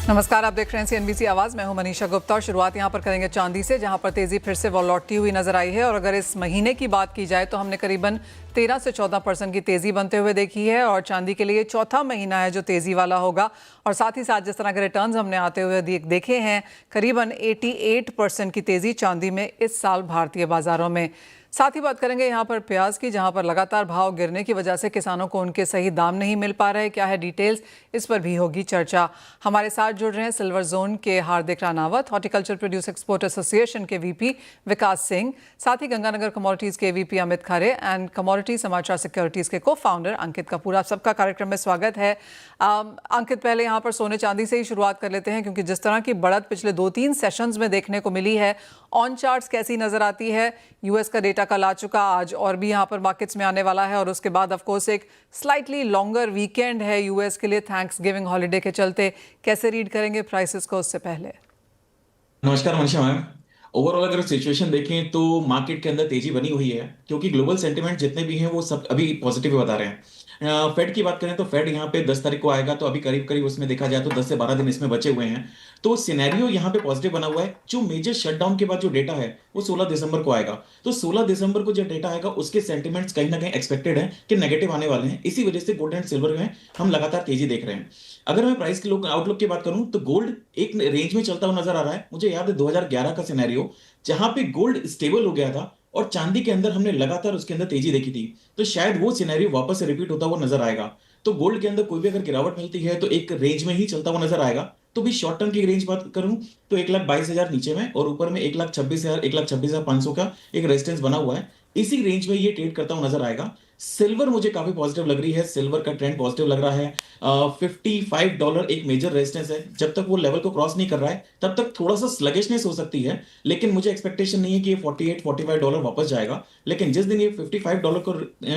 नमस्कार, आप देख रहे हैं सीएनबीसी आवाज। मैं हूं मनीषा गुप्ता और शुरुआत यहां पर करेंगे चांदी से, जहां पर तेजी फिर से लौटती हुई नजर आई है। और अगर इस महीने की बात की जाए तो हमने करीबन 13 से 14% की तेजी बनते हुए देखी है और चांदी के लिए चौथा महीना है जो तेजी वाला होगा। और साथ ही साथ जिस तरह के रिटर्न्स हमने आते हुए देखे हैं, करीबन 88% की तेजी चांदी में इस साल भारतीय बाजारों में। साथ ही बात करेंगे यहाँ पर प्याज की, जहाँ पर लगातार भाव गिरने की वजह से किसानों को उनके सही दाम नहीं मिल पा रहे। क्या है डिटेल्स, इस पर भी होगी चर्चा। हमारे साथ जुड़ रहे हैं सिल्वर जोन के Hardik Ranawat, horticulture produce export association के वीपी विकास सिंह, साथ ही गंगानगर कमोडिटीज के VP Amit Khare and commodity Samachar securities के को फाउंडर अंकित कपूर। आप सबका कार्यक्रम में स्वागत है। अंकित, पहले यहाँ पर सोने चांदी से ही शुरुआत कर लेते हैं, क्योंकि जिस तरह की बढ़त पिछले 2-3 सेशंस में देखने को मिली है, ऑन चार्ट्स कैसी नजर आती है? यूएस का डेटा कल आ चुका, आज और भी यहाँ पर मार्केट्स में आने वाला है और उसके बाद ऑफ कोर्स एक स्लाइटली लॉन्गर वीकेंड है यूएस के लिए थैंक्स गिविंग हॉलीडे के चलते। कैसे रीड करेंगे प्राइसेस को उससे पहले? नमस्कार मनीषा मैम। ओवरऑल अगर सिचुएशन देखें तो मार्केट के अंदर तेजी बनी हुई है, क्योंकि ग्लोबल सेंटिमेंट जितने भी हैं वो सब अभी पॉजिटिव बता रहे हैं। फेड की बात करें तो फेड यहाँ पे 10 तारीख को आएगा, तो अभी करीब करीब उसमें देखा जाए तो 10 से 12 दिन इसमें बचे हुए हैं। तो सिनेरियो यहाँ पे पॉजिटिव बना हुआ है। जो मेजर शटडाउन के बाद जो डेटा है वो 16 दिसंबर को आएगा। तो 16 दिसंबर को जो डेटा आएगा उसके सेंटिमेंट्स कहीं ना कहीं एक्सपेक्टेड है कि नेगेटिव आने वाले हैं। इसी वजह से गोल्ड एंड सिल्वर में हम लगातार तेजी देख रहे हैं। अगर मैं प्राइस के आउटलुक की बात करूं तो गोल्ड एक रेंज में चलता हुआ नजर आ रहा है। मुझे याद है 2011 का सिनेरियो, जहां पे गोल्ड स्टेबल हो गया था और चांदी के अंदर हमने लगातार उसके अंदर तेजी देखी थी। तो शायद वो सिनेरियो वापस से रिपीट होता हुआ नजर आएगा। तो गोल्ड के अंदर कोई भी अगर गिरावट मिलती है तो एक रेंज में ही चलता हुआ नजर आएगा। तो भी शॉर्ट टर्म की रेंज बात करूं तो 1,22,000 नीचे में और ऊपर में 1,26,000 1,26,500 का एक रेजिस्टेंस बना हुआ है। इसी रेंज में ये ट्रेड करता हुआ नजर आएगा। सिल्वर मुझे काफी पॉजिटिव लग रही है। सिल्वर का ट्रेंड पॉजिटिव लग रहा है। $55 एक मेजर रेजिस्टेंस है। जब तक वो लेवल को क्रॉस नहीं कर रहा है तब तक थोड़ा सा स्लगिशनेस हो सकती है, लेकिन मुझे एक्सपेक्टेशन नहीं है कि ये $48-45 वापस जाएगा। लेकिन जिस दिन ये $55 को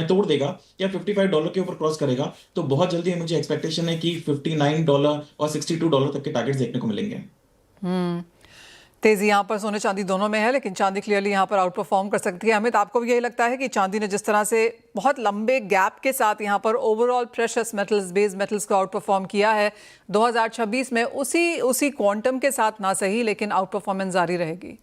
तोड़ देगा या $55 के ऊपर क्रॉस करेगा तो बहुत जल्दी मुझे एक्सपेक्टेशन है कि $59 और $62 तक के टारगेट्स देखने को मिलेंगे। तेजी यहाँ पर सोने चांदी दोनों में है, लेकिन चांदी क्लियरली यहाँ पर आउट परफॉर्म कर सकती है। अमित, आपको भी यही लगता है कि चांदी ने जिस तरह से बहुत लंबे गैप के साथ यहाँ पर overall precious metals, base metals को आउट परफॉर्म किया है, 2026 में उसी क्वांटम के साथ ना सही लेकिन आउट परफॉर्मेंस जारी रहेगी?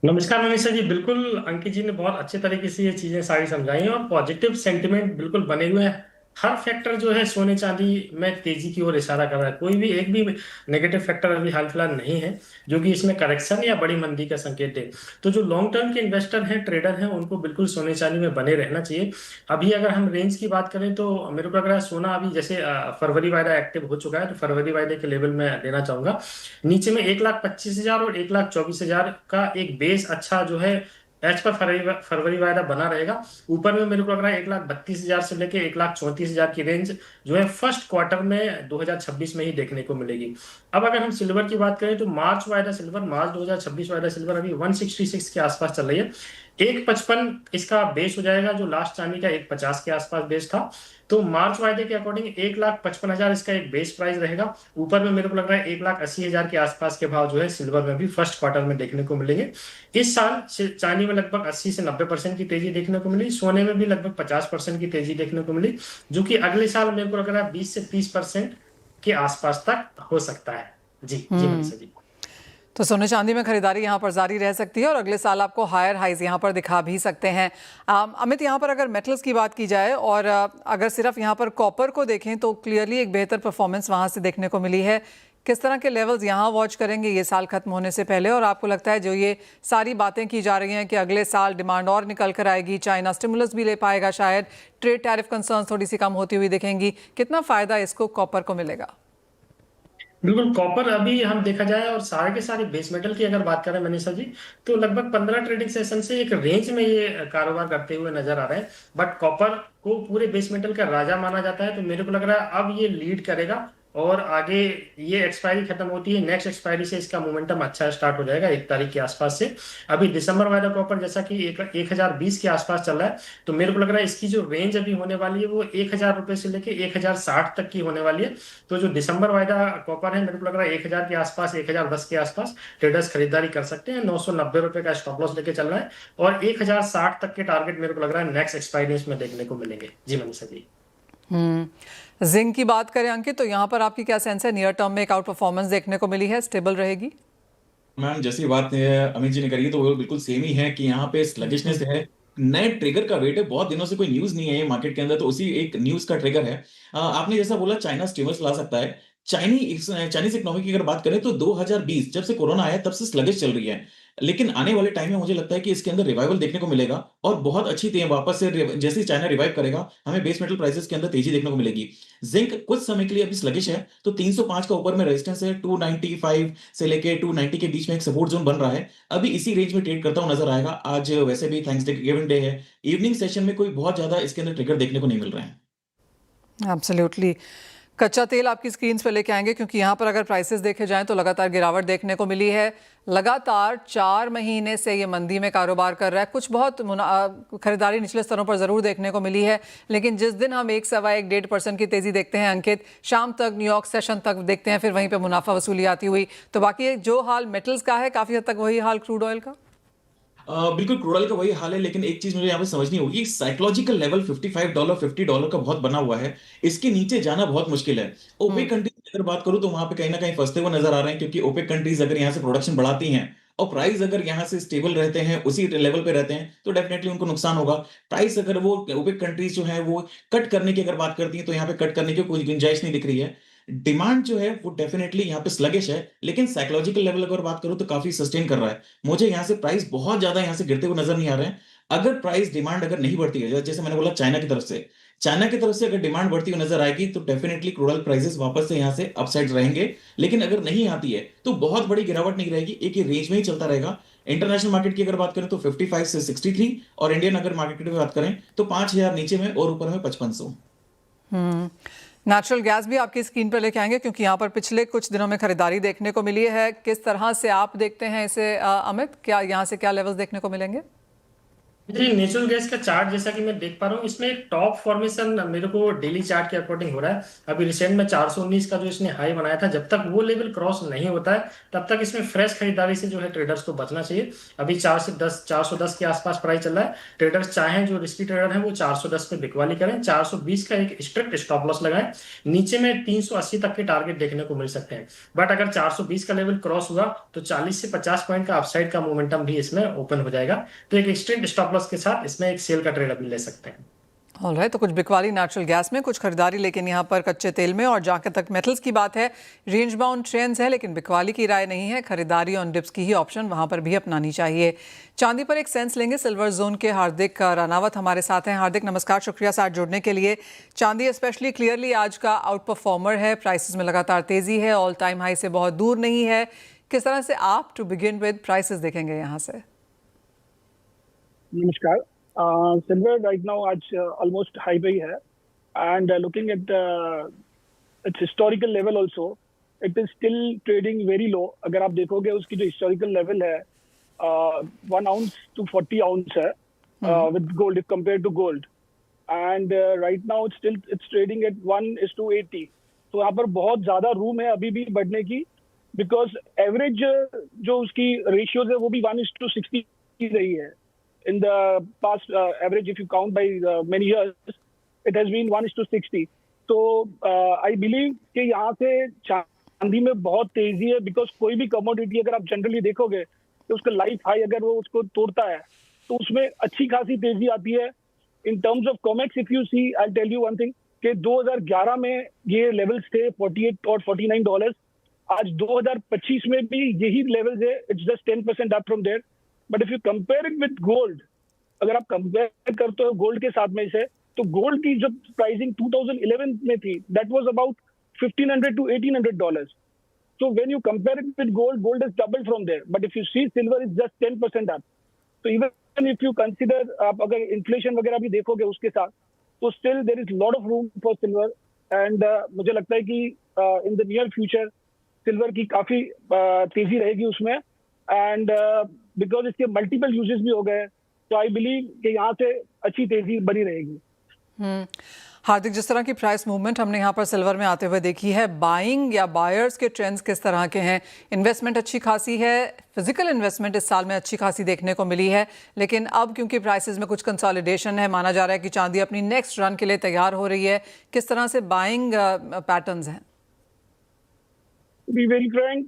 नमस्कार मनीषा जी, बिल्कुल अंकित जी ने बहुत अच्छे तरीके से ये चीजें सारी समझाई हैं और पॉजिटिव सेंटिमेंट बिल्कुल बने हुए हैं। हर फैक्टर जो है सोने चांदी में तेजी की ओर इशारा कर रहा है। कोई भी एक भी नेगेटिव फैक्टर अभी हाल फिलहाल नहीं है जो कि इसमें करेक्शन या बड़ी मंदी का संकेत दे। तो जो लॉन्ग टर्म के इन्वेस्टर हैं, ट्रेडर हैं, उनको बिल्कुल सोने चांदी में बने रहना चाहिए। अभी अगर हम रेंज की बात करें तो मेरे को लग रहा है सोना अभी जैसे फरवरी वायदा एक्टिव हो चुका है, तो फरवरी वायदे के लेवल में देना चाहूंगा। नीचे में 1,25,000 और 1,24,000 का एक बेस अच्छा जो है एज पर फरवरी वायदा बना रहेगा। ऊपर में मेरे को लग रहा है 1,32,000 से लेके 1,34,000 की रेंज जो है फर्स्ट क्वार्टर में 2026 में ही देखने को मिलेगी। अब अगर हम सिल्वर की बात करें तो मार्च 2026 वायदा सिल्वर अभी 166 के आसपास चल रही है। 1,55 इसका बेस हो जाएगा, जो लास्ट चांदी का 1,50 के आसपास बेस था। तो मार्च वायदे के अकॉर्डिंग 1,55,000 इसका एक बेस प्राइस रहेगा। ऊपर में मेरे को लग रहा है 1,80,000 के आसपास के भाव जो है सिल्वर में भी फर्स्ट क्वार्टर में देखने को मिलेंगे। इस साल चांदी में लगभग 80 से 90% की तेजी देखने को मिली, सोने में भी लगभग 50% की तेजी देखने को मिली, जो कि अगले साल मेरे को लग रहा है 20 से 30% के आसपास तक हो सकता है। जी मनीषा जी। तो सोने चांदी में खरीदारी यहाँ पर जारी रह सकती है और अगले साल आपको हायर हाइज यहाँ पर दिखा भी सकते हैं। अमित, यहाँ पर अगर मेटल्स की बात की जाए और अगर सिर्फ यहाँ पर कॉपर को देखें तो क्लियरली एक बेहतर परफॉर्मेंस वहाँ से देखने को मिली है। किस तरह के लेवल्स यहाँ वॉच करेंगे ये साल खत्म होने से पहले? और आपको लगता है जो ये सारी बातें की जा रही हैं कि अगले साल डिमांड और निकल कर आएगी, चाइना स्टिमुलस भी ले पाएगा, शायद ट्रेड टैरिफ कंसर्न थोड़ी सी कम होती हुई दिखेंगी, कितना फायदा इसको कॉपर को मिलेगा? बिल्कुल, कॉपर अभी हम देखा जाए और सारे के सारे बेस मेटल की अगर बात करें मनीषा जी, तो लगभग 15 ट्रेडिंग सेशन से एक रेंज में ये कारोबार करते हुए नजर आ रहे हैं। बट कॉपर को पूरे बेस मेटल का राजा माना जाता है, तो मेरे को लग रहा है अब ये लीड करेगा और आगे ये एक्सपायरी खत्म होती है, नेक्स्ट एक्सपायरी से इसका मोमेंटम अच्छा स्टार्ट हो जाएगा 1 तारीख के आसपास से। अभी दिसंबर वाला कॉपर जैसा कि 1,020 के आसपास चल रहा है, तो मेरे को लग रहा है इसकी जो रेंज अभी होने वाली है वो 1,000 रुपए से लेके 1,060 तक की होने वाली है। तो जो दिसंबर वायदा कॉपर है, मेरे को लग रहा है 1,000 के आसपास, 1,010 के आसपास ट्रेडर्स खरीदारी कर सकते हैं। 990 रुपए का स्टॉप लॉस लेके चल रहा है और 1,060 तक के टारगेट मेरे को लग रहा है नेक्स्ट एक्सपायरी में देखने को मिलेंगे। जी मनीषा जी। जिंक की बात करें अंकित, तो यहाँ पर आपकी क्या सेंस है? नियर टर्म में एक आउट परफॉर्मेंस देखने को मिली है, स्टेबल रहेगी? मैम जैसी बात अमित जी ने करी है, तो वो बिल्कुल सेम ही है कि यहाँ पे स्लगिशनेस है। नए ट्रिगर का वेट है, बहुत दिनों से कोई न्यूज नहीं है मार्केट के अंदर, तो उसी एक न्यूज का ट्रिगर है। आपने जैसा बोला चाइना स्टिमुलस ला सकता है। चाइनीज इकोनॉमी की अगर बात करें तो 2020 जब से कोरोना आया तब से स्लगिश चल रही है। लेकिन आने वाले टाइम में मुझे लगता है कि इसके अंदर रिवाइवल देखने को मिलेगा और बहुत अच्छी वापस से जैसे ही चाइना रिवाइव करेगा, हमें बेस मेटल प्राइसेस के अंदर तेजी देखने को मिलेगी। जिंक कुछ समय के लिए अभी स्लगिश है, तो 305 का ऊपर में रेजिस्टेंस है, 295 से लेके 290 के बीच में एक सपोर्ट जोन बन रहा है। अभी इसी रेंज में ट्रेड करता हुआ नजर आएगा। आज वैसे भी थैंक्सगिविंग डे है, इवनिंग सेशन में कोई बहुत ज्यादा इसके अंदर ट्रिगर देखने को नहीं मिल रहे हैं। एब्सोल्युटली। कच्चा तेल आपकी स्क्रीन पर लेके आएंगे, क्योंकि यहाँ पर अगर प्राइसेस देखे जाएं तो लगातार गिरावट देखने को मिली है। लगातार 4 महीने से ये मंदी में कारोबार कर रहा है। कुछ बहुत खरीदारी निचले स्तरों पर जरूर देखने को मिली है, लेकिन जिस दिन हम 1, सवा 1, 1.5% की तेजी देखते हैं अंकित, शाम तक न्यूयॉर्क सेशन तक देखते हैं, फिर वहीं पर मुनाफा वसूली आती हुई। तो बाकी जो हाल मेटल्स का है, काफी हद तक वही हाल क्रूड ऑयल का। बिल्कुल क्रूड ऑयल का वही हाल है, लेकिन एक चीज मुझे यहाँ पे समझनी होगी, साइकोलॉजिकल लेवल $55 $50 का बहुत बना हुआ है। इसके नीचे जाना बहुत मुश्किल है। ओपेक कंट्रीज की अगर बात करूं तो वहां पे कहीं ना कहीं फंसते हुए नजर आ रहे हैं, क्योंकि ओपेक कंट्रीज अगर यहाँ से प्रोडक्शन बढ़ाती हैं और प्राइस अगर यहाँ से स्टेबल रहते हैं, उसी लेवल पे रहते हैं, तो डेफिनेटली उनको नुकसान होगा। प्राइस अगर वो ओपेक कंट्रीज जो है वो कट करने की अगर बात करती हैं, तो यहाँ पे कट करने की कोई गुंजाइश नहीं दिख रही है। डिमांड जो है वो डेफिनेटली यहाँ पे स्लगिश है, लेकिन साइकोलॉजिकल लेवल अगर बात करूं तो काफी सस्टेन कर रहा है। मुझे यहाँ से प्राइस बहुत ज्यादा यहाँ से गिरते हुए नजर नहीं आ रहे हैं। अगर प्राइस डिमांड अगर नहीं बढ़ती है, जैसे मैंने बोला चाइना की तरफ से अगर डिमांड बढ़ती हुई नजर आएगी, तो डेफिनेटली क्रूड ऑयल प्राइसेस वापस से यहाँ से अपसाइड रहेंगे। लेकिन अगर नहीं आती है तो बहुत बड़ी गिरावट नहीं रहेगी, एक ही रेंज में ही चलता रहेगा। इंटरनेशनल मार्केट की अगर बात करें तो 55 से 63, और इंडियन अगर मार्केट की बात करें तो 5000 नीचे में और ऊपर में 5500। नेचुरल गैस भी आपकी स्क्रीन पर लेके आएंगे, क्योंकि यहाँ पर पिछले कुछ दिनों में खरीदारी देखने को मिली है। किस तरह से आप देखते हैं इसे अमित? क्या यहाँ से क्या लेवल्स देखने को मिलेंगे? जी, नेचुरल गैस का चार्ट जैसा कि मैं देख पा रहा हूँ, इसमें एक टॉप फॉर्मेशन मेरे को डेली चार्ट के अकॉर्डिंग हो रहा है। अभी रिसेंट में 419 का जो इसने हाई बनाया था, जब तक वो लेवल क्रॉस नहीं होता है तब तक इसमें फ्रेश खरीदारी से जो है ट्रेडर्स को बचना चाहिए। अभी 410 के आसपास प्राइस चल रहा है। ट्रेडर्स चाहें, जो रिस्की ट्रेडर हैं, वो 410 पे बिकवाली करें, 420 का एक स्ट्रिक्ट स्टॉप लॉस लगाएं। नीचे में 380 तक के टारगेट देखने को मिल सकते हैं। बट अगर 420 का लेवल क्रॉस हुआ तो 40 से 50 पॉइंट का अपसाइड का मोमेंटम भी इसमें ओपन हो जाएगा। तो एक स्ट्रिक्ट स्टॉप लॉस के साथ इसमें एक सेल का ट्रेड अभी ले सकते हैं। ऑलराइट, तो कुछ बिकवाली नेचुरल गैस में, कुछ खरीदारी लेकिन यहाँ पर कच्चे तेल में। और जहाँ तक मेटल्स की बात है, रेंज बाउंड ट्रेंड्स है, लेकिन बिकवाली की राय नहीं है। खरीदारी ऑन डिप्स की ही ऑप्शन वहाँ पर भी अपनानी चाहिए। चांदी पर एक सेंस लेंगे। सिल्वर जोन के हार्दिक रानावत हमारे साथ हैं। हार्दिक नमस्कार, शुक्रिया साथ जुड़ने के लिए। चांदी स्पेशली क्लियरली आज का आउट परफॉर्मर है, प्राइसेस में लगातार तेजी है, ऑल टाइम हाई से बहुत दूर नहीं है। किस तरह से आप टू बिगिन विद प्राइसेस देखेंगे यहाँ से? नमस्कार। सिल्वर राइट नाउ आज ऑलमोस्ट हाई पे ही है, and looking at its historical level also, it is still trading very low. अगर आप देखोगे उसकी जो हिस्टोरिकल लेवल है 1 ounce to 40 ounce है with gold, if compare to gold, and right now it's trading at 1:80। तो यहाँ पर बहुत ज्यादा रूम है अभी भी बढ़ने की, बिकॉज एवरेज जो उसकी रेशियोज है वो भी 1:60 रही है। In the past average, if you count by many years, it has been 1:60. So I believe कि यहाँ से चांदी में बहुत तेजी है, बिकॉज कोई भी कमोडिटी अगर आप जनरली देखोगे तो उसका लाइफ हाई अगर वो उसको तोड़ता है तो उसमें अच्छी खासी तेजी आती है। In terms of COMEX, if you see, I tell you one thing, कि 2011 में ये लेवल्स थे 48 और $49। आज 2025 में भी यही लेवल्स है। It's just 10% up from there. But if you compare it with gold, अगर आप कंपेयर करते हो गोल्ड के साथ में इसे, तो गोल्ड की जो प्राइसिंग 2011 में थी, that was about $1,500 to $1,800। So when you compare it with gold, gold is double from there. But if you see, silver is just 10% up. तो इवन इफ यू कंसिडर, आप अगर इन्फ्लेशन वगैरह भी देखोगे उसके साथ, तो still there is lot of room for silver. And मुझे लगता है कि in the near future silver की काफी तेजी रहेगी उसमें, एंड बिकॉज इसके मल्टीपल यूजेस भी हो गए, तो आई बिलीव कि यहाँ से अच्छी तेजी बनी रहेगी। हार्दिक, जिस तरह की प्राइस मूवमेंट हमने यहाँ पर सिल्वर में आते हुए देखी है, बाइंग या बायर्स के ट्रेंड्स किस तरह के हैं? इन्वेस्टमेंट अच्छी खासी है, फिजिकल इन्वेस्टमेंट इस साल में अच्छी खासी देखने को मिली है, लेकिन अब क्योंकि प्राइसेस में कुछ कंसोलिडेशन है, माना जा रहा है कि चांदी अपनी नेक्स्ट रन के लिए तैयार हो रही है। किस तरह से बाइंग पैटर्न्स हैं? बी वेरी फ्रैंक,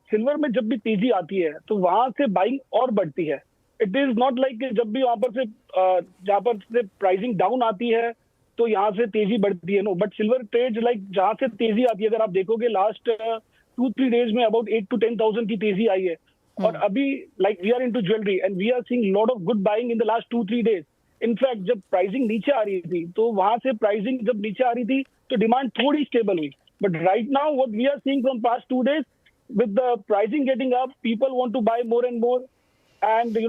सिल्वर में जब भी तेजी आती है तो वहां से बाइंग और बढ़ती है। इट इज नॉट लाइक जब भी वहां पर से जहां पर से प्राइसिंग डाउन आती है तो यहाँ से तेजी बढ़ती है, no. But silver trade like जहां से तेजी आती है, अगर आप देखोगे लास्ट 2-3 डेज में अबाउट 8 to 10,000 की तेजी आई है। और अभी like we are into jewellery and we are seeing lot of good buying in the last 2-3 days. In fact जब प्राइसिंग नीचे आ रही थी तो वहां से प्राइसिंग जब नीचे आ रही थी तो डिमांड थोड़ी स्टेबल हुई। But right now, what we are seeing from past 2 days, with the pricing getting up, people want to buy more and more, and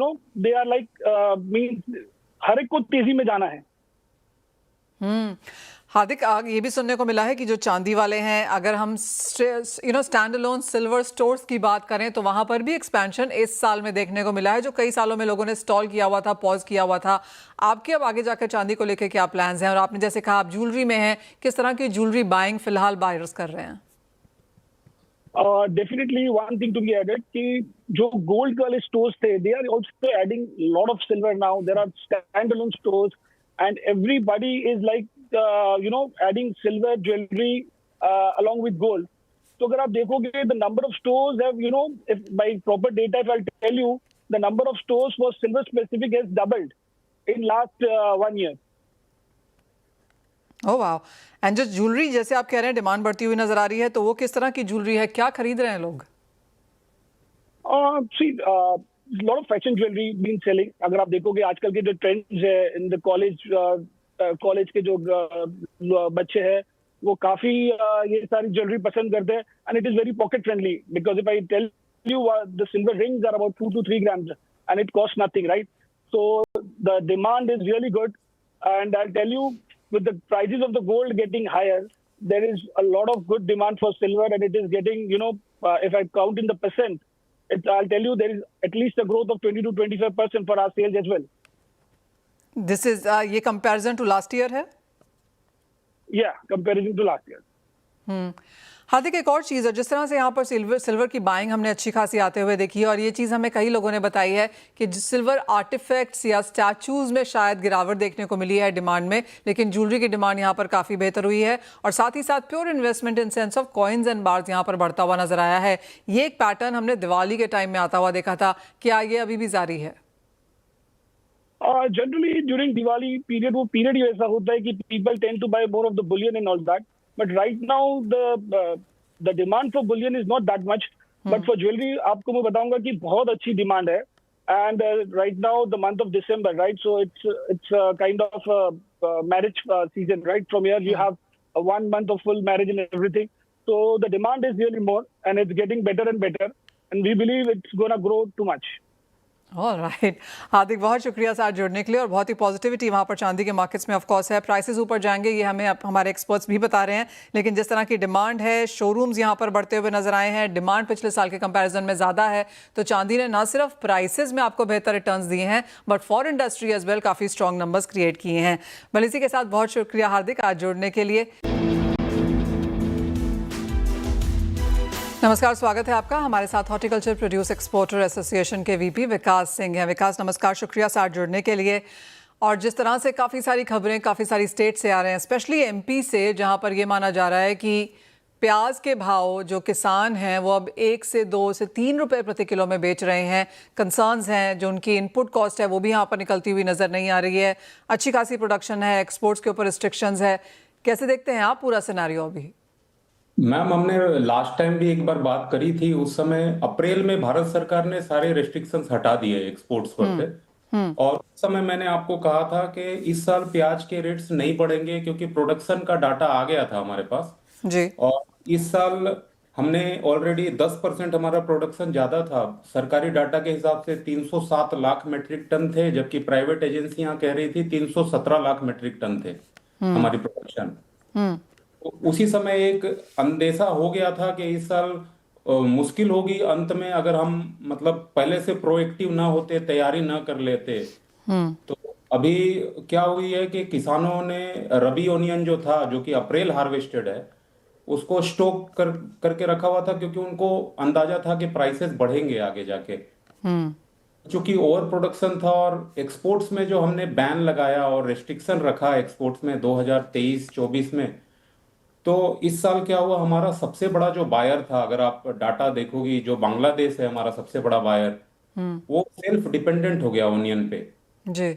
they are like means हर एक को तेजी में जाना है। हार्दिक, ये भी सुनने को मिला है कि जो चांदी वाले हैं, अगर हम स्टैंड अलोन सिल्वर स्टोर्स की बात करें तो वहां पर भी एक्सपेंशन इस साल में देखने को मिला है, जो कई सालों में लोगों ने स्टॉल किया हुआ था, पॉज किया हुआ था। आपके अब आगे जाकर चांदी को लेकर क्या प्लान्स हैं? और आपने जैसे कहा आप ज्वेलरी में हैं, किस तरह की ज्वेलरी बाइंग फिलहाल बायर्स कर रहे हैं? Definitely one thing to be added कि जो गोल्ड वाले स्टोर्स थे, they are also adding lot of silver now. There are stand alone stores and everybody is like adding silver jewelry along with gold. So अगर आप देखोगे the number of stores have, if by proper data, if I'll tell you, the number of stores for silver specific has doubled in last 1 year. ओह वाह। And जो jewellery जैसे आप कह रहे हैं डिमांड बढ़ती हुई नजर आ रही है, तो वो किस तरह की ज्वेलरी है? क्या खरीद रहे हैं लोग? See, lot of fashion jewelry been selling. अगर आप देखोगे आजकल के जो ट्रेंड्स है इन द कॉलेज के जो बच्चे हैं वो काफी ये सारी ज्वेलरी पसंद करते हैं and it is very pocket friendly because if I tell you the silver rings are about 2 to 3 grams and it cost nothing, right? So the demand is really good and I tell you with the prices of the gold getting higher, there is a lot of good demand for silver and it is getting, if I count in the percent, I'll tell you there is at least a growth of 20 to 25% for our sales as well. This is ये comparison to last year है? Yeah, comparison to last year. हार्दिक, एक और चीज़ है, जिस तरह से यहाँ पर सिल्वर की बाइंग हमने अच्छी खासी आते हुए देखी है, और ये चीज़ हमें कई लोगों ने बताई है कि सिल्वर आर्टिफैक्ट्स या स्टैचूज में शायद गिरावट देखने को मिली है डिमांड में, लेकिन ज्वेलरी की डिमांड यहाँ पर काफ़ी बेहतर हुई है। और साथ ही साथ pure investment in sense of coins and bars यहाँ पर बढ़ता हुआ नजर आया है। ये एक पैटर्न हमने दिवाली के टाइम में आता हुआ देखा था, क्या ये अभी भी जारी है? Generally during Diwali period, वो period ही ऐसा होता है कि people tend to buy more of the bullion and all that. But right now the demand for bullion is not that much. But for jewelry, आपको मैं बताऊंगा कि बहुत अच्छी डिमांड है. And right now the month of December, right? So it's kind of marriage season, right? From here you have 1 month of full marriage and everything. So the demand is really more and it's getting better and better. And we believe it's gonna grow too much. Alright Hardik, बहुत शुक्रिया साथ जुड़ने के लिए। और बहुत ही positivity वहाँ पर चांदी के मार्केट्स में ऑफ कोर्स है। प्राइसेस ऊपर जाएंगे ये हमें हमारे एक्सपर्ट्स भी बता रहे हैं, लेकिन जिस तरह की डिमांड है, शोरूम्स यहाँ पर बढ़ते हुए नजर आए हैं, डिमांड पिछले साल के कंपैरिजन में ज़्यादा है, तो चांदी ने ना सिर्फ प्राइसेस में आपको बेहतर रिटर्न्स दिए हैं but for industry as well काफ़ी स्ट्रॉन्ग नंबर्स क्रिएट किए हैं। बल इसी के साथ बहुत शुक्रिया हार्दिक आज जुड़ने के लिए। नमस्कार, स्वागत है आपका। हमारे साथ हॉर्टिकल्चर प्रोड्यूस एक्सपोर्टर एसोसिएशन के वीपी विकास सिंह हैं। विकास नमस्कार, शुक्रिया साथ जुड़ने के लिए। और जिस तरह से काफ़ी सारी खबरें काफ़ी सारी स्टेट से आ रहे हैं, स्पेशली एमपी से, जहां पर ये माना जा रहा है कि प्याज के भाव जो किसान हैं वो अब 1 से 2 से 3 रुपए प्रति किलो में बेच रहे हैं। कंसर्न्स हैं, जो उनकी इनपुट कॉस्ट है वो भी यहाँ पर निकलती हुई नज़र नहीं आ रही है। अच्छी खासी प्रोडक्शन है, एक्सपोर्ट्स के ऊपर रिस्ट्रिक्शंस है। कैसे देखते हैं आप पूरा सिनेरियो अभी? मैम, हमने लास्ट टाइम भी एक बार बात करी थी। उस समय अप्रैल में भारत सरकार ने सारे रेस्ट्रिक्शंस हटा दिए एक्सपोर्ट्स पर थे, और उस समय मैंने आपको कहा था कि इस साल प्याज के रेट्स नहीं बढ़ेंगे क्योंकि प्रोडक्शन का डाटा आ गया था हमारे पास जी। और इस साल हमने ऑलरेडी 10% हमारा प्रोडक्शन ज्यादा था। सरकारी डाटा के हिसाब से 307 लाख मेट्रिक टन थे, जबकि प्राइवेट एजेंसियां कह रही थी 317 लाख मेट्रिक टन थे हमारी प्रोडक्शन। उसी समय एक अंदेशा हो गया था कि इस साल मुश्किल होगी अंत में, अगर हम मतलब पहले से प्रोएक्टिव ना होते, तैयारी ना कर लेते। तो अभी क्या हुई है कि किसानों ने रबी ओनियन जो था, जो कि अप्रैल हार्वेस्टेड है, उसको स्टॉक करके रखा हुआ था, क्योंकि उनको अंदाजा था कि प्राइसेस बढ़ेंगे आगे जाके। चूंकि ओवर प्रोडक्शन था और एक्सपोर्ट्स में जो हमने बैन लगाया और रेस्ट्रिक्शन रखा एक्सपोर्ट्स में 2023-24 में, तो इस साल क्या हुआ, हमारा सबसे बड़ा जो बायर था, अगर आप डाटा देखोगी, जो बांग्लादेश है हमारा सबसे बड़ा बायर, वो सेल्फ डिपेंडेंट हो गया ओनियन पे। जी।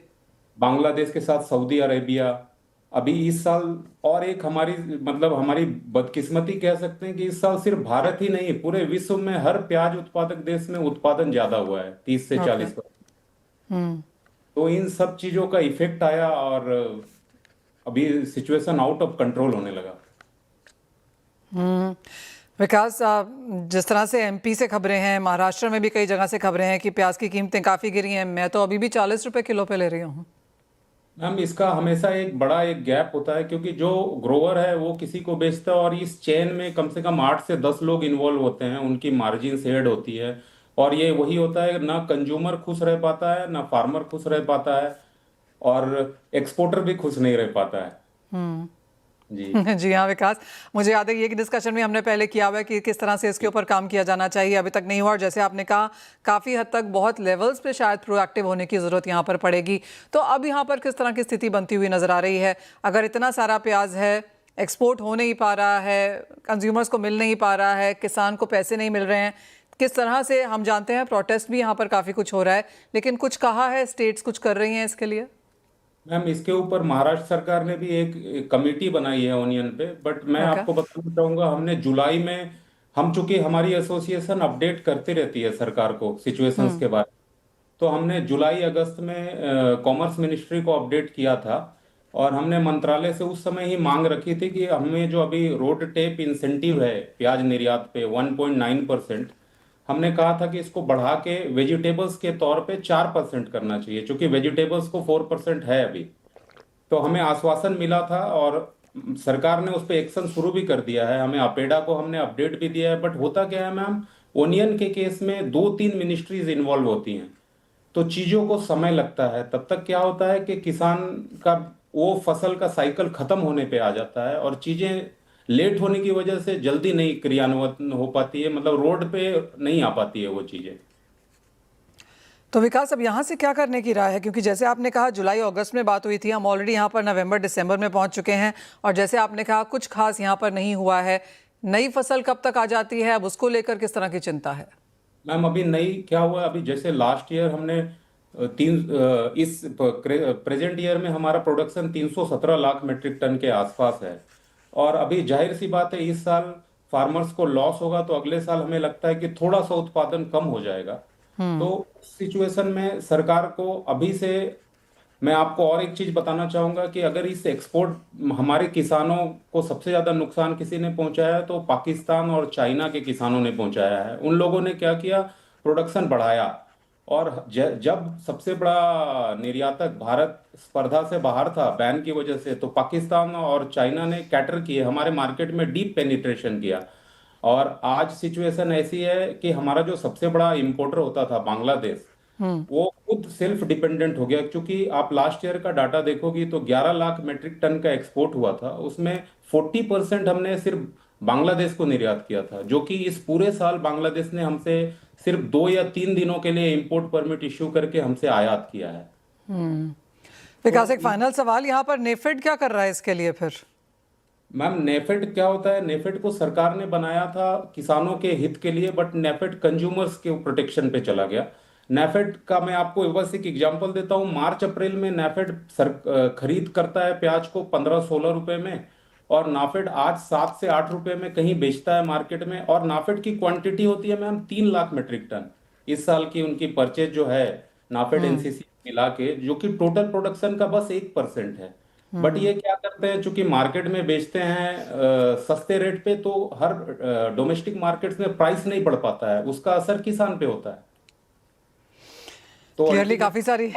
बांग्लादेश के साथ सऊदी अरेबिया। अभी इस साल और एक हमारी, मतलब हमारी बदकिस्मती कह सकते हैं कि इस साल सिर्फ भारत ही नहीं, पूरे विश्व में हर प्याज उत्पादक देश में उत्पादन ज्यादा हुआ है, 30 से ओके। 40%। तो इन सब चीजों का इफेक्ट आया और अभी सिचुएशन आउट ऑफ कंट्रोल होने लगा। विकास, जिस तरह से एमपी से खबरें हैं, महाराष्ट्र में भी कई जगह से खबरें हैं कि प्याज की कीमतें काफ़ी गिरी हैं। मैं तो अभी भी 40 रुपए किलो पे ले रही हूँ। मैम, इसका हमेशा एक बड़ा एक गैप होता है, क्योंकि जो ग्रोवर है वो किसी को बेचता है और इस चेन में कम से कम 8 से 10 लोग इन्वॉल्व होते हैं, उनकी मार्जिन शेयर्ड होती है। और ये वही होता है, ना कंज्यूमर खुश रह पाता है, ना फार्मर खुश रह पाता है, और एक्सपोर्टर भी खुश नहीं रह पाता है। जी। जी हाँ विकास, मुझे याद है ये डिस्कशन भी हमने पहले किया हुआ है कि किस तरह से इसके ऊपर काम किया जाना चाहिए, अभी तक नहीं हुआ। और जैसे आपने कहा, काफ़ी हद तक बहुत लेवल्स पे शायद प्रोएक्टिव होने की ज़रूरत यहाँ पर पड़ेगी। तो अब यहाँ पर किस तरह की स्थिति बनती हुई नज़र आ रही है? अगर इतना सारा प्याज है, एक्सपोर्ट हो नहीं पा रहा है, कंज्यूमर्स को मिल नहीं पा रहा है, किसान को पैसे नहीं मिल रहे हैं, किस तरह से? हम जानते हैं प्रोटेस्ट भी यहाँ पर काफ़ी कुछ हो रहा है, लेकिन कुछ कहा है, स्टेट्स कुछ कर रही हैं इसके लिए? मैम, इसके ऊपर महाराष्ट्र सरकार ने भी एक कमेटी बनाई है ओनियन पे, बट मैं ओके। आपको बताना चाहूंगा, हमने जुलाई में, हम चूंकि हमारी एसोसिएशन अपडेट करती रहती है सरकार को सिचुएशंस के बारे में, तो हमने जुलाई अगस्त में कॉमर्स मिनिस्ट्री को अपडेट किया था। और हमने मंत्रालय से उस समय ही मांग रखी थी कि हमें जो अभी रोड टेप इंसेंटिव है प्याज निर्यात पे 1.9%, हमने कहा था कि इसको बढ़ा के वेजिटेबल्स के तौर पे 4% करना चाहिए, क्योंकि वेजिटेबल्स को 4% है अभी। तो हमें आश्वासन मिला था और सरकार ने उस पर एक्शन शुरू भी कर दिया है। हमें अपेडा को हमने अपडेट भी दिया है। बट होता क्या है मैम, ओनियन के केस में 2-3 मिनिस्ट्रीज इन्वॉल्व होती हैं, तो चीजों को समय लगता है। तब तक क्या होता है कि किसान का वो फसल का साइकिल खत्म होने पे आ जाता है, और चीजें लेट होने की वजह से जल्दी नहीं क्रियान्वित हो पाती है, मतलब रोड पे नहीं आ पाती है वो चीजें। तो विकास, अब यहाँ से क्या करने की राय है? क्योंकि जैसे आपने कहा जुलाई अगस्त में बात हुई थी, हम ऑलरेडी यहाँ पर नवंबर दिसंबर में पहुँच चुके हैं, और जैसे आपने कहा कुछ खास यहाँ पर नहीं हुआ है। नई फसल कब तक आ जाती है? अब उसको लेकर किस तरह की चिंता है? मैम, अभी नई क्या हुआ, अभी जैसे लास्ट ईयर हमने इस प्रेजेंट ईयर में हमारा प्रोडक्शन 317 लाख मेट्रिक टन के आसपास है। और अभी जाहिर सी बात है, इस साल फार्मर्स को लॉस होगा, तो अगले साल हमें लगता है कि थोड़ा सा उत्पादन कम हो जाएगा। तो सिचुएशन में सरकार को अभी से, मैं आपको और एक चीज बताना चाहूंगा कि अगर इस एक्सपोर्ट, हमारे किसानों को सबसे ज्यादा नुकसान किसी ने पहुंचाया है तो पाकिस्तान और चाइना के किसानों ने पहुंचाया है। उन लोगों ने क्या किया, प्रोडक्शन बढ़ाया, और जब सबसे बड़ा निर्यातक भारत स्पर्धा से बाहर था बैन की वजह से, तो पाकिस्तान और चाइना ने कैटर किए, हमारे मार्केट में डीप पेनिट्रेशन किया। और आज सिचुएशन ऐसी है कि हमारा जो सबसे बड़ा इंपोर्टर होता था बांग्लादेश, वो खुद सेल्फ डिपेंडेंट हो गया। क्योंकि आप लास्ट ईयर का डाटा देखोगी तो 11 लाख मेट्रिक टन का एक्सपोर्ट हुआ था, उसमें 40% हमने सिर्फ बांग्लादेश को निर्यात किया था, जो कि इस पूरे साल बांग्लादेश ने हमसे सिर्फ 2 या 3 दिनों के लिए इंपोर्ट परमिट इश्यू करके हमसे आयात किया है। विकास, एक फाइनल सवाल यहाँ पर, नेफेड क्या कर रहा है इसके लिए फिर? मैम, नेफेड क्या होता है, नेफेड को सरकार ने बनाया था किसानों के हित के लिए, बट नेफेड कंज्यूमर्स के प्रोटेक्शन पे चला गया। नेफेड का मैं आपको बस एक एग्जांपल देता हूँ। मार्च अप्रैल में नेफेड खरीद करता है प्याज को 15-16 रुपए में, और नाफेड आज 7 से 8 रुपए में कहीं बेचता है मार्केट में। और नाफेड की क्वांटिटी होती है मैम 3 लाख मेट्रिक टन। इस साल की उनकी परचेज जो है नाफेड एनसीसी मिला के, जो कि टोटल प्रोडक्शन का बस 1% है। बट ये क्या करते हैं, चूंकि मार्केट में बेचते हैं सस्ते रेट पे, तो हर डोमेस्टिक मार्केट्स में प्राइस नहीं बढ़ पाता है, उसका असर किसान पे होता है। तो क्लियरली काफी सारी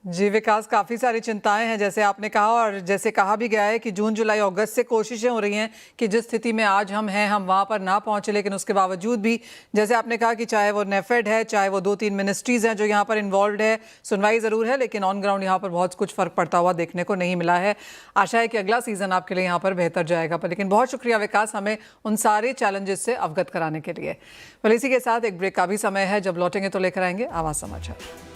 जी विकास, काफ़ी सारी चिंताएं हैं जैसे आपने कहा, और जैसे कहा भी गया है कि जून जुलाई अगस्त से कोशिशें हो रही हैं कि जिस स्थिति में आज हम हैं हम वहां पर ना पहुंचे, लेकिन उसके बावजूद भी जैसे आपने कहा कि चाहे वो नेफेड है, चाहे वो 2-3 मिनिस्ट्रीज़ हैं जो यहाँ पर इन्वॉल्व है, सुनवाई ज़रूर है लेकिन ऑन ग्राउंड यहाँ पर बहुत कुछ फ़र्क पड़ता हुआ देखने को नहीं मिला है। आशा है कि अगला सीज़न आपके लिए यहाँ पर बेहतर जाएगा। पर लेकिन बहुत शुक्रिया विकास, हमें उन सारे चैलेंजेस से अवगत कराने के लिए। well, इसी के साथ एक ब्रेक का भी समय है, जब लौटेंगे तो लेकर आएंगे आवाज़ समाचार।